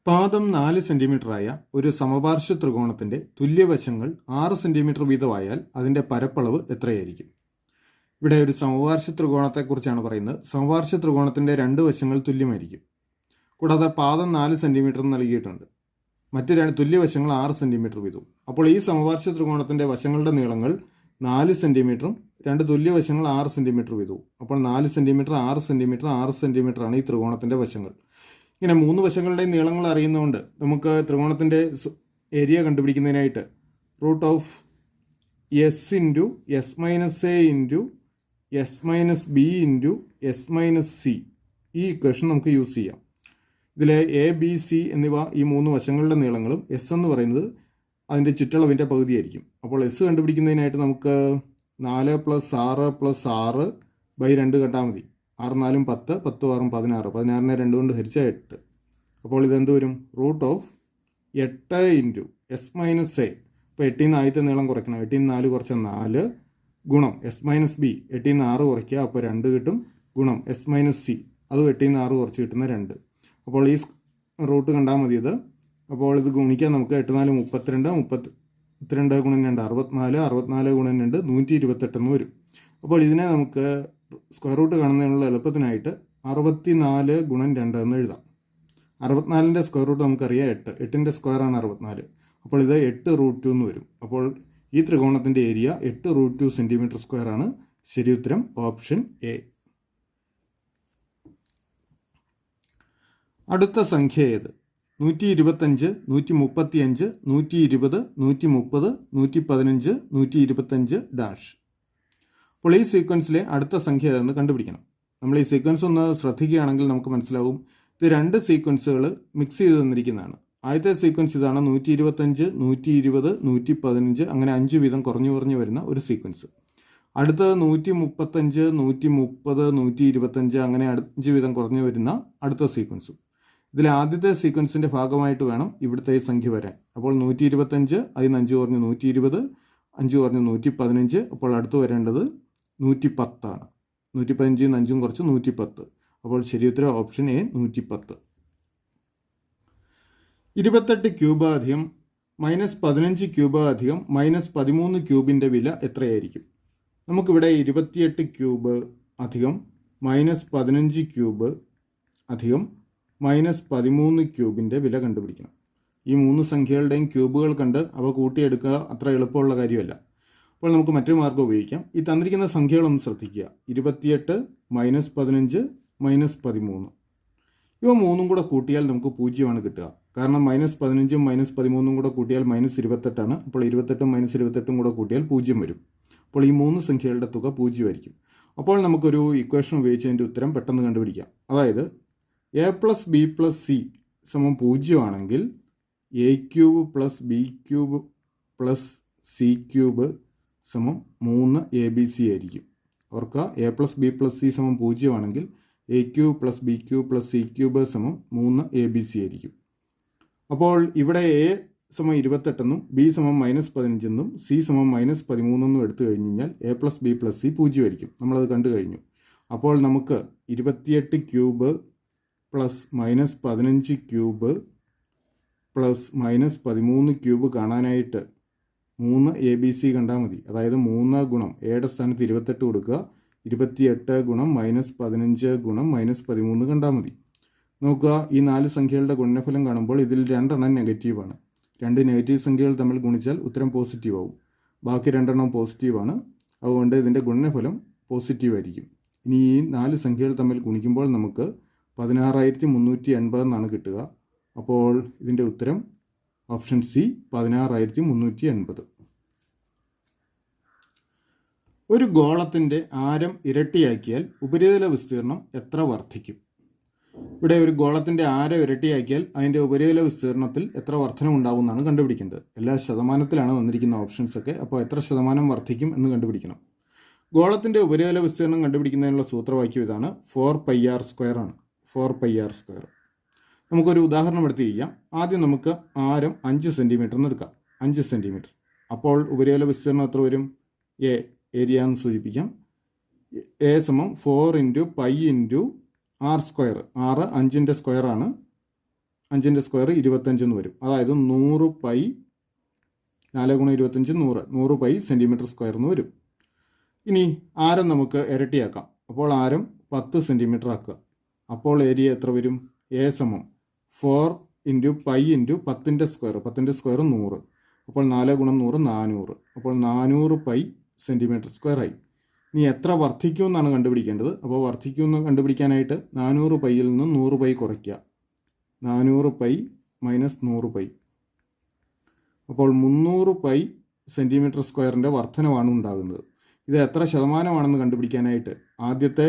പാദം 4 സെൻറ്റിമീറ്ററായ ഒരു സമപാർശ്വ ത്രികോണത്തിൻ്റെ തുല്യവശങ്ങൾ 6 സെൻറ്റിമീറ്റർ വീതമായാൽ അതിൻ്റെ പരപ്പളവ് എത്രയായിരിക്കും? ഇവിടെ ഒരു സമപാർശ്വ ത്രികോണത്തെക്കുറിച്ചാണ് പറയുന്നത്. സമപാർശ്വ ത്രികോണത്തിൻ്റെ രണ്ട് വശങ്ങൾ തുല്യമായിരിക്കും. കൂടാതെ പാദം 4 സെൻറ്റിമീറ്റർ നൽകിയിട്ടുണ്ട്. മറ്റ് തുല്യവശങ്ങൾ 6 സെൻറ്റിമീറ്റർ വീതവും. അപ്പോൾ ഈ സമപാർശ്വ ത്രികോണത്തിൻ്റെ വശങ്ങളുടെ നീളങ്ങൾ 4 സെൻറ്റിമീറ്ററും രണ്ട് തുല്യവശങ്ങൾ 6 സെൻറ്റിമീറ്റർ വീതവും. അപ്പോൾ 4 സെൻറ്റിമീറ്റർ 6 സെൻറ്റിമീറ്റർ 6 സെൻറ്റിമീറ്ററാണ് ഈ ത്രികോണത്തിൻ്റെ വശങ്ങൾ. ഇങ്ങനെ മൂന്ന് വശങ്ങളുടെയും നീളങ്ങൾ അറിയുന്നതുകൊണ്ട് നമുക്ക് ത്രികോണത്തിൻ്റെ ഏരിയ കണ്ടുപിടിക്കുന്നതിനായിട്ട് root of S into S minus A into S minus B into S minus C ഈ ഇക്വേഷൻ നമുക്ക് യൂസ് ചെയ്യാം. ഇതിൽ എ ബി സി എന്നിവ ഈ മൂന്ന് വശങ്ങളുടെ നീളങ്ങളും എസ് എന്ന് പറയുന്നത് അതിൻ്റെ ചുറ്റളവിൻ്റെ പകുതിയായിരിക്കും. അപ്പോൾ എസ് കണ്ടുപിടിക്കുന്നതിനായിട്ട് നമുക്ക് 4 + 6 + 6/2 കണ്ടാൽ മതി. 6 × 4 = 10, 10 × 6 = 16, 16നെ 2 കൊണ്ട് ഹരിച്ചാൽ 8. അപ്പോൾ ഇതെന്ത് വരും? Root of 8 into S minus A. ഇപ്പോൾ 8ൽ നിന്ന് ആദ്യത്തെ നീളം കുറയ്ക്കണം. 8ൽ നിന്ന് 4 കുറച്ചാൽ 4 ഗുണം എസ് മൈനസ് ബി. 8ൽ നിന്ന് 6 കുറയ്ക്കുക, അപ്പോൾ 2 കിട്ടും, ഗുണം എസ് മൈനസ് സി. അതും 8ൽ നിന്ന് 6 കുറച്ച് കിട്ടുന്ന 2. അപ്പോൾ ഈ റൂട്ട് കണ്ടാൽ മതി ഇത്. അപ്പോൾ ഇത് ഗുണിക്കാൻ നമുക്ക് 8 × 4 = 32, 32 × 2 64, 64 × 2 128 എന്ന് വരും. അപ്പോൾ ഇതിനെ നമുക്ക് സ്ക്വയർ റൂട്ട് കാണുന്നതിനുള്ള എളുപ്പത്തിനായിട്ട് 64 × 2 എന്ന് എഴുതാം. 64ൻ്റെ സ്ക്വയർ റൂട്ട് നമുക്കറിയാം 8. 8ൻ്റെ സ്ക്വയറാണ് 64. അപ്പോൾ ഇത് 8√2 എന്ന് വരും. അപ്പോൾ ഈ ത്രികോണത്തിൻ്റെ ഏരിയ 8√2 സെൻറ്റിമീറ്റർ സ്ക്വയറാണ്. ശരി ഉത്തരം ഓപ്ഷൻ എ. അടുത്ത സംഖ്യ ഏത്? 125, 135, 120, 130, 115, 125 ഡാഷ്. അപ്പോൾ ഈ സീക്വൻസിലെ അടുത്ത സംഖ്യ ഏതെന്ന് കണ്ടുപിടിക്കണം. നമ്മൾ ഈ സീക്വൻസ് ഒന്ന് ശ്രദ്ധിക്കുകയാണെങ്കിൽ നമുക്ക് മനസ്സിലാവും ഇത് രണ്ട് സീക്വൻസുകൾ മിക്സ് ചെയ്ത് തന്നിരിക്കുന്നതാണ്. ആദ്യത്തെ സീക്വൻസ് ഇതാണ് 125, 120, 115 അങ്ങനെ 5 വീതം കുറഞ്ഞു വരുന്ന ഒരു സീക്വൻസ്. അടുത്തത് 135, 130, 125 അങ്ങനെ 5 വീതം കുറഞ്ഞു വരുന്ന അടുത്ത സീക്വൻസും. ഇതിൽ ആദ്യത്തെ സീക്വൻസിൻ്റെ ഭാഗമായിട്ട് വേണം ഇവിടുത്തെ ഈ സംഖ്യ വരാൻ. അപ്പോൾ 125, അതിൽ നിന്ന് 5 കുറഞ്ഞ് 120, 5 കുറഞ്ഞ് 115. അപ്പോൾ അടുത്ത് വരേണ്ടത് 110 ആണ്. 115 നിന്ന് 5 കുറച്ച് 110. അപ്പോൾ ശരി ഉത്തരം ഓപ്ഷൻ എ 110. 28 ക്യൂബ് അധികം -15 ക്യൂബ് അധികം -13 ക്യൂബിൻ്റെ വില എത്രയായിരിക്കും? നമുക്കിവിടെ 28 ക്യൂബ് അധികം -15 ക്യൂബ് അധികം -13 ക്യൂബിൻ്റെ വില കണ്ടുപിടിക്കണം. ഈ മൂന്ന് സംഖ്യകളുടെയും ക്യൂബുകൾ കണ്ട് അവ കൂട്ടിയെടുക്കുക അത്ര എളുപ്പമുള്ള കാര്യമല്ല. അപ്പോൾ നമുക്ക് മറ്റൊരു മാർഗ്ഗം ഉപയോഗിക്കാം. ഈ തന്നിരിക്കുന്ന സംഖ്യകളൊന്ന് ശ്രദ്ധിക്കുക. 28 -15 -13 ഇവ മൂന്നും കൂടെ കൂട്ടിയാൽ നമുക്ക് 0 കിട്ടുക. കാരണം -15ഉം -13ഉം കൂടെ കൂട്ടിയാൽ -28 ആണ്. അപ്പോൾ 28ഉം -28ഉം കൂടെ കൂട്ടിയാൽ 0 വരും. അപ്പോൾ ഈ മൂന്ന് സംഖ്യകളുടെ തുക 0 ആയിരിക്കും. അപ്പോൾ നമുക്കൊരു ഇക്വേഷൻ ഉപയോഗിച്ച് അതിൻ്റെ ഉത്തരം പെട്ടെന്ന് കണ്ടുപിടിക്കാം. അതായത് a + b + c = 0 ആണെങ്കിൽ a³ + b³ + c³ = 3abc ആയിരിക്കും. ഓർക്കുക, a + b + c = 0 ആണെങ്കിൽ a³ + b³ + c³ = 3abc ആയിരിക്കും. അപ്പോൾ ഇവിടെ a = 28 എന്നും b = -15 എന്നും c = -13 എന്നും എടുത്തു കഴിഞ്ഞ് കഴിഞ്ഞാൽ a + b + c 0 ആയിരിക്കും. നമ്മളത് കണ്ടു കഴിഞ്ഞു. അപ്പോൾ നമുക്ക് 28 cube plus -15 cube plus -13 cube കാണാനായിട്ട് 3abc കണ്ടാൽ മതി. അതായത് 3 ഗുണം എയുടെ സ്ഥാനത്ത് 28 കൊടുക്കുക. 28 ഗുണം -15 ഗുണം -13 കണ്ടാൽ മതി. നോക്കുക, ഈ 4 സംഖ്യകളുടെ ഗുണനഫലം കാണുമ്പോൾ ഇതിൽ 2 എണ്ണം നെഗറ്റീവാണ്. 2 നെഗറ്റീവ് സംഖ്യകൾ തമ്മിൽ ഗുണിച്ചാൽ ഉത്തരം പോസിറ്റീവ് ആവും. ബാക്കി 2 എണ്ണം പോസിറ്റീവാണ്. അതുകൊണ്ട് ഇതിൻ്റെ ഗുണനഫലം പോസിറ്റീവ് ആയിരിക്കും. ഇനി ഈ 4 സംഖ്യകൾ തമ്മിൽ ഗുണിക്കുമ്പോൾ നമുക്ക് 16,380 എന്നാണ് കിട്ടുക. അപ്പോൾ ഇതിൻ്റെ ഉത്തരം ഓപ്ഷൻ സി 16,380. ഒരു ഗോളത്തിൻ്റെ ആരം ഇരട്ടിയാക്കിയാൽ ഉപരിതല വിസ്തീർണം എത്ര വർദ്ധിക്കും? ഇവിടെ ഒരു ഗോളത്തിൻ്റെ ആരം ഇരട്ടിയാക്കിയാൽ അതിൻ്റെ ഉപരിതല വിസ്തീർണത്തിൽ എത്ര വർധനം ഉണ്ടാവും എന്നാണ് കണ്ടുപിടിക്കേണ്ടത്. എല്ലാ ശതമാനത്തിലാണ് വന്നിരിക്കുന്ന ഓപ്ഷൻസൊക്കെ. അപ്പോൾ എത്ര ശതമാനം വർദ്ധിക്കും എന്ന് കണ്ടുപിടിക്കണം. ഗോളത്തിൻ്റെ ഉപരിതല വിസ്തീർണം കണ്ടുപിടിക്കുന്നതിനുള്ള സൂത്രവാക്യം ഇതാണ്: 4πr² ആണ്. 4πr². നമുക്കൊരു ഉദാഹരണം എടുത്ത് ചെയ്യാം. ആദ്യം നമുക്ക് ആരം 5 സെൻറ്റിമീറ്റർ എന്ന് എടുക്കാം. 5 സെൻറ്റിമീറ്റർ. അപ്പോൾ ഉപരിതല വിസ്തീർണം എത്ര വരും? ഏരിയ എന്ന് സൂചിപ്പിക്കാം. A = 4 × π × r². 6 5ൻ്റെ സ്ക്വയറാണ്. 5ൻ്റെ സ്ക്വയർ 25 എന്ന് വരും. അതായത് 100 പൈ 4 ഗുണം 25 100 പൈ സെൻറ്റിമീറ്റർ സ്ക്വയർ എന്ന് വരും. ഇനി ആരം നമുക്ക് ഇരട്ടിയാക്കാം. അപ്പോൾ ആരം 10 സെൻറ്റിമീറ്റർ ആക്കുക. അപ്പോൾ ഏരിയ എത്ര വരും? എ സമം 4 ഇൻറ്റു പൈ ഇൻറ്റു 10ൻ്റെ സ്ക്വയർ 100. അപ്പോൾ 4 ഗുണം 100 400. അപ്പോൾ 400 പൈ സെൻറ്റിമീറ്റർ സ്ക്വയർ ആയി. ഇനി എത്ര വർദ്ധിക്കുമെന്നാണ് കണ്ടുപിടിക്കേണ്ടത്. അപ്പോൾ വർദ്ധിക്കുമെന്ന് കണ്ടുപിടിക്കാനായിട്ട് 400 പൈയിൽ നിന്ന് 100 പൈ കുറയ്ക്കുക. 400 പൈ മൈനസ് 100 പൈ. അപ്പോൾ 300 പൈ സെൻറ്റിമീറ്റർ സ്ക്വയറിൻ്റെ വർധനവാണ് ഉണ്ടാകുന്നത്. ഇത് എത്ര ശതമാനമാണെന്ന് കണ്ടുപിടിക്കാനായിട്ട് ആദ്യത്തെ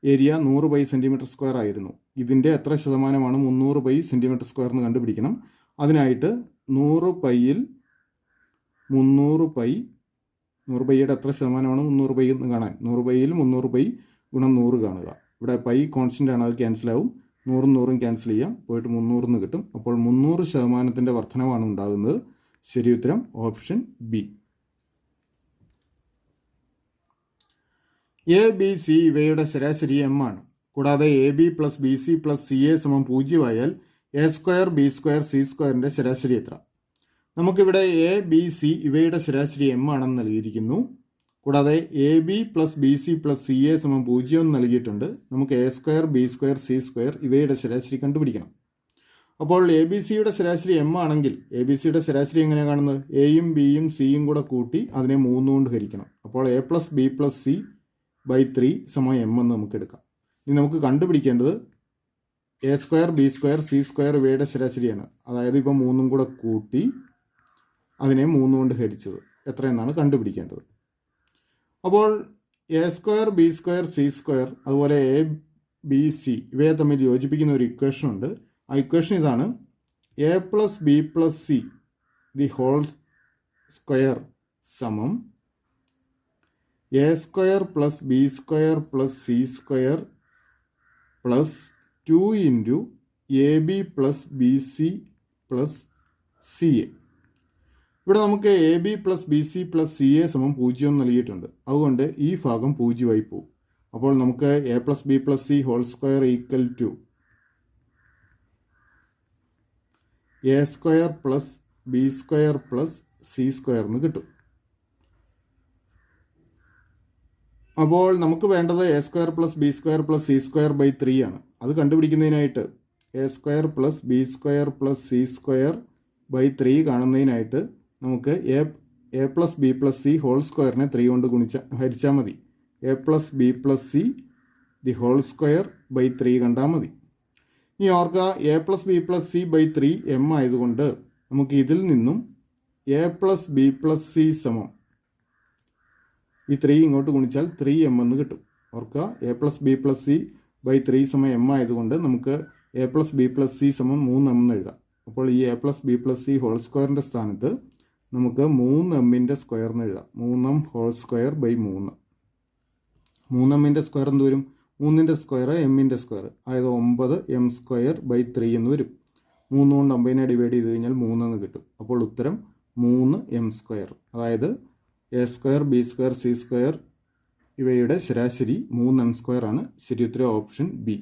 ഏരിയ 100 പൈ സെൻറ്റിമീറ്റർ സ്ക്വയർ ആയിരുന്നു. ഇതിൻ്റെ എത്ര ശതമാനമാണ് 300 പൈ സെൻറ്റിമീറ്റർ സ്ക്വയർ എന്ന് കണ്ടുപിടിക്കണം. അതിനായിട്ട് 100 പൈയിൽ 300 പൈ 100 പൈയുടെ എത്ര ശതമാനമാണ് 300 പൈ എന്ന് കാണാൻ 100 പൈയിൽ 300 പൈ ഗുണം 100 കാണുക. ഇവിടെ പൈ കോൺസ്റ്റൻ്റ് ആണ്, അത് ക്യാൻസലാവും. 100 ക്യാൻസൽ ചെയ്യാം, പോയിട്ട് 300 എന്ന് കിട്ടും. അപ്പോൾ 300% വർധനവാണ് ഉണ്ടാകുന്നത്. ശരി ഉത്തരം option B. A B C ഇവയുടെ ശരാശരി എം ആണ്. കൂടാതെ A B plus B C plus C A സമം 0 ആയാൽ എ സ്ക്വയർ ബി സ്ക്വയർ സി സ്ക്വയറിൻ്റെ ശരാശരി എത്ര? നമുക്കിവിടെ എ ബി സി ഇവയുടെ ശരാശരി എം ആണെന്ന് നൽകിയിരിക്കുന്നു. കൂടാതെ A B plus B C plus C A സമം 0 എന്ന് നൽകിയിട്ടുണ്ട്. നമുക്ക് A square B square C square ഇവയുടെ ശരാശരി കണ്ടുപിടിക്കണം. അപ്പോൾ എ ബി സിയുടെ ശരാശരി എം ആണെങ്കിൽ എ ബി സിയുടെ ശരാശരി എങ്ങനെയാണ് കാണുന്നത്? എയും ബിയും സിയും കൂടെ കൂട്ടി അതിനെ 3 കൊണ്ട് ഹരിക്കണം. അപ്പോൾ A plus B plus C by 3 സമം എം എന്ന് നമുക്ക് എടുക്കാം. ഇനി നമുക്ക് കണ്ടുപിടിക്കേണ്ടത് A square B square C square ഇവയുടെ ശരാശരിയാണ്. അതായത് ഇപ്പോൾ 3 കൂടെ കൂട്ടി അതിനെ 3 കൊണ്ട് ഹരിച്ചത് എത്രയെന്നാണ് കണ്ടുപിടിക്കേണ്ടത്. അപ്പോൾ A square B square C square അതുപോലെ എ ബി സി ഇവയെ തമ്മിൽ യോജിപ്പിക്കുന്ന ഒരു ഇക്വേഷൻ ഉണ്ട്. ആ ഇക്വേഷൻ ഇതാണ്: A plus B plus C the whole square സമം A square plus B square plus C square plus 2 into A B plus B C plus C A. ഇവിടെ നമുക്ക് A B plus B C plus C A സമം 0 നൽകിയിട്ടുണ്ട്. അതുകൊണ്ട് ഈ ഭാഗം 0 ആയി പോകും. അപ്പോൾ നമുക്ക് A plus B plus C whole square equal to A square plus B square plus C square എന്ന് കിട്ടും. അപ്പോൾ നമുക്ക് വേണ്ടത് A square plus B square plus C square by 3 ആണ്. അത് കണ്ടുപിടിക്കുന്നതിനായിട്ട് A square plus B square plus C square by 3 കാണുന്നതിനായിട്ട് നമുക്ക് A plus B plus C whole സ്ക്വയറിനെ 3 കൊണ്ട് ഹരിച്ചാൽ മതി. A plus B plus C the whole square by 3 കണ്ടാൽ മതി. ഇനി ഓർക്കുക, A plus B plus C by 3 M ആയതുകൊണ്ട് നമുക്ക് ഇതിൽ നിന്നും A plus B plus C സമം ഈ 3 ഇങ്ങോട്ട് ഗുണിച്ചാൽ 3m എന്ന് കിട്ടും. ഓർക്കുക, A plus B plus C by 3 സമം എം ആയതുകൊണ്ട് നമുക്ക് A plus B plus C സമം 3m എന്ന് എഴുതാം. അപ്പോൾ ഈ A plus B plus C whole സ്ക്വയറിൻ്റെ സ്ഥാനത്ത് നമുക്ക് 3m സ്ക്വയർ എന്ന് എഴുതാം. 3m whole square by 3. 3m square എന്ത് വരും? 3ൻ്റെ സ്ക്വയർ m സ്ക്വയർ, അതായത് 9m സ്ക്വയർ ബൈ 3 എന്ന് വരും. 3 കൊണ്ട് 9നെ ഡിവൈഡ് ചെയ്ത് കഴിഞ്ഞാൽ 3 എന്ന് കിട്ടും. അപ്പോൾ ഉത്തരം 3m സ്ക്വയർ. അതായത് A square B square C square ഇവയുടെ ശരാശരി 3m സ്ക്വയർ ആണ്. ശരി ഉത്തരം ഓപ്ഷൻ ബി.